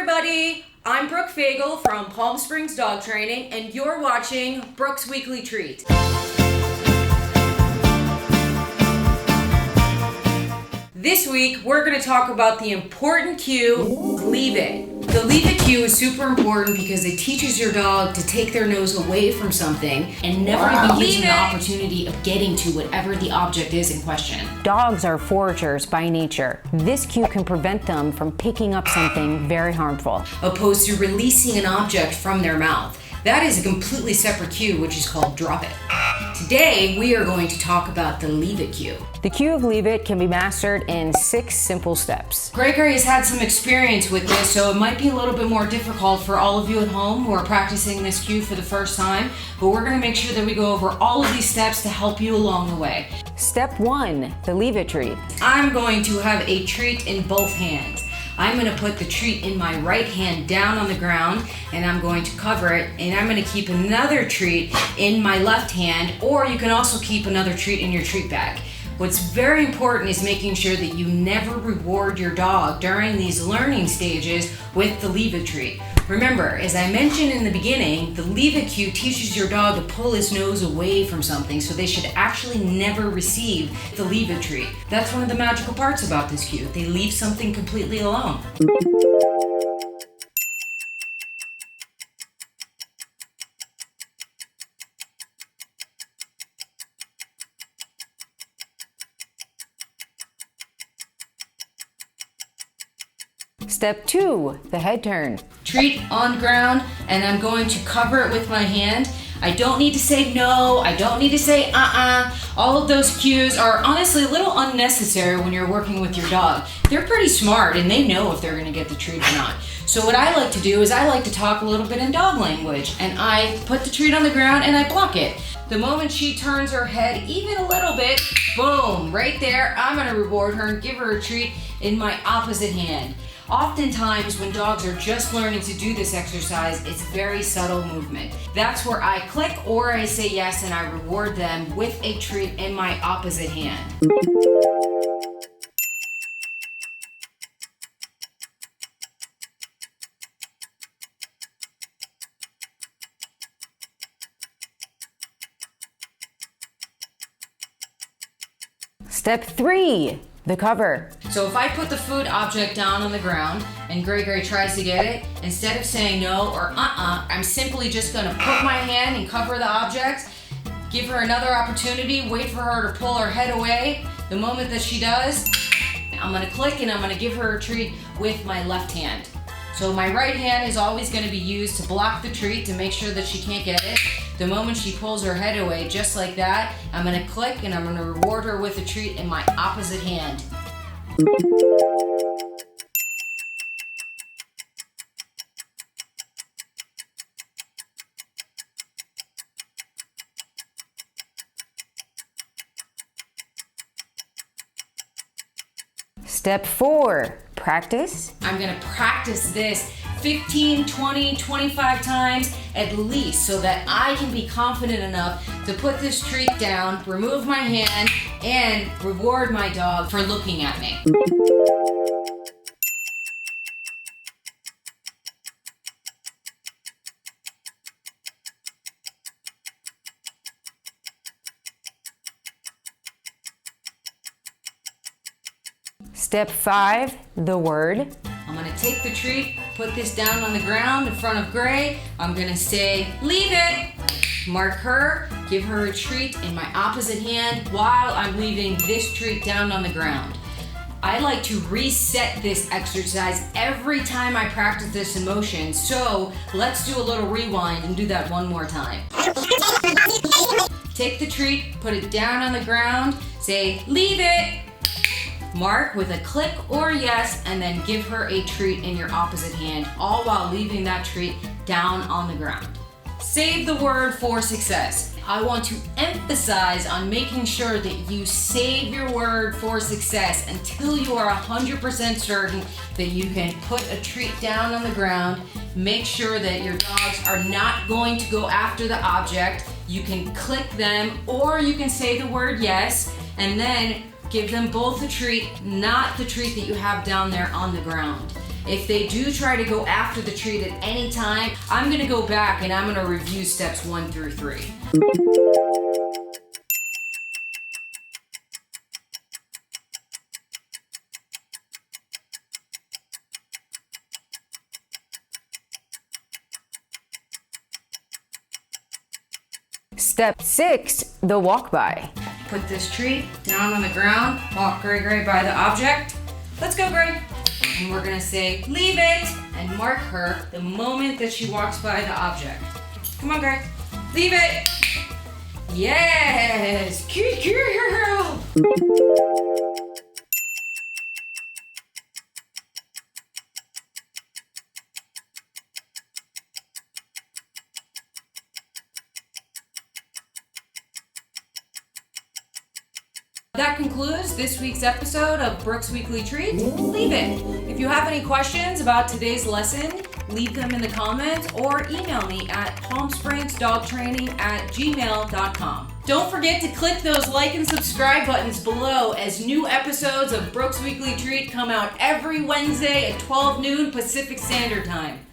everybody, I'm Brooke Fagel from Palm Springs Dog Training, and you're watching Brooke's Weekly Treat. This week, we're going to talk about the important cue, leave it. The leave it cue is super important because it teaches your dog to take their nose away from something and never even gives them the opportunity of getting to whatever the object is in question. Dogs are foragers by nature. This cue can prevent them from picking up something very harmful. Opposed to releasing an object from their mouth. That is a completely separate cue, which is called drop it. Today, we are going to talk about the leave it cue. The cue of leave it can be mastered in 6 simple steps. Gregory has had some experience with this, so it might be a little bit more difficult for all of you at home who are practicing this cue for the first time, but we're going to make sure that we go over all of these steps to help you along the way. Step 1, the leave it treat. I'm going to have a treat in both hands. I'm going to put the treat in my right hand down on the ground, and I'm going to cover it, and I'm going to keep another treat in my left hand, or you can also keep another treat in your treat bag. What's very important is making sure that you never reward your dog during these learning stages with the leave it treat. Remember, as I mentioned in the beginning, the leave it cue teaches your dog to pull his nose away from something, so they should actually never receive the leave it treat. That's one of the magical parts about this cue. They leave something completely alone. Step 2, the head turn. Treat on ground, and I'm going to cover it with my hand. I don't need to say no, I don't need to say All of those cues are honestly a little unnecessary when you're working with your dog. They're pretty smart and they know if they're going to get the treat or not. So what I like to do is I like to talk a little bit in dog language, and I put the treat on the ground and I block it. The moment she turns her head even a little bit, boom, right there, I'm going to reward her and give her a treat in my opposite hand. Oftentimes, when dogs are just learning to do this exercise, it's very subtle movement. That's where I click or I say yes and I reward them with a treat in my opposite hand. Step 3, the cover. So if I put the food object down on the ground and Gregory tries to get it, instead of saying no or I'm simply just going to put my hand and cover the object, give her another opportunity, wait for her to pull her head away. The moment that she does, I'm going to click and I'm going to give her a treat with my left hand. So my right hand is always going to be used to block the treat to make sure that she can't get it. The moment she pulls her head away, just like that, I'm going to click and I'm going to reward her with a treat in my opposite hand. Step 4, practice. I'm going to practice this 15, 20, 25 times at least so that I can be confident enough to put this treat down, remove my hand, and reward my dog for looking at me. Step 5, the word. I'm going to take the treat, put this down on the ground in front of Gray. I'm going to say, leave it. Mark her, give her a treat in my opposite hand while I'm leaving this treat down on the ground. I like to reset this exercise every time I practice this in motion, so let's do a little rewind and do that one more time. Take the treat, put it down on the ground, say, leave it. Mark with a click or yes, and then give her a treat in your opposite hand, all while leaving that treat down on the ground. Save the word for success. I want to emphasize on making sure that you save your word for success until you are 100% certain that you can put a treat down on the ground. Make sure that your dogs are not going to go after the object. You can click them or you can say the word yes, and then give them both a treat, not the treat that you have down there on the ground. If they do try to go after the treat at any time, I'm gonna go back and I'm gonna review steps 1 through 3. Step 6, the walk by. Put this treat down on the ground, walk Gray by the object. Let's go, Gray. And we're gonna say, leave it, and mark her the moment that she walks by the object. Come on, Gray. Leave it. Yes, good girl. That concludes this week's episode of Brooke's Weekly Treat. Leave it. If you have any questions about today's lesson, leave them in the comments or email me at palmspringsdogtraining@gmail.com. Don't forget to click those like and subscribe buttons below as new episodes of Brooke's Weekly Treat come out every Wednesday at 12 noon Pacific Standard Time.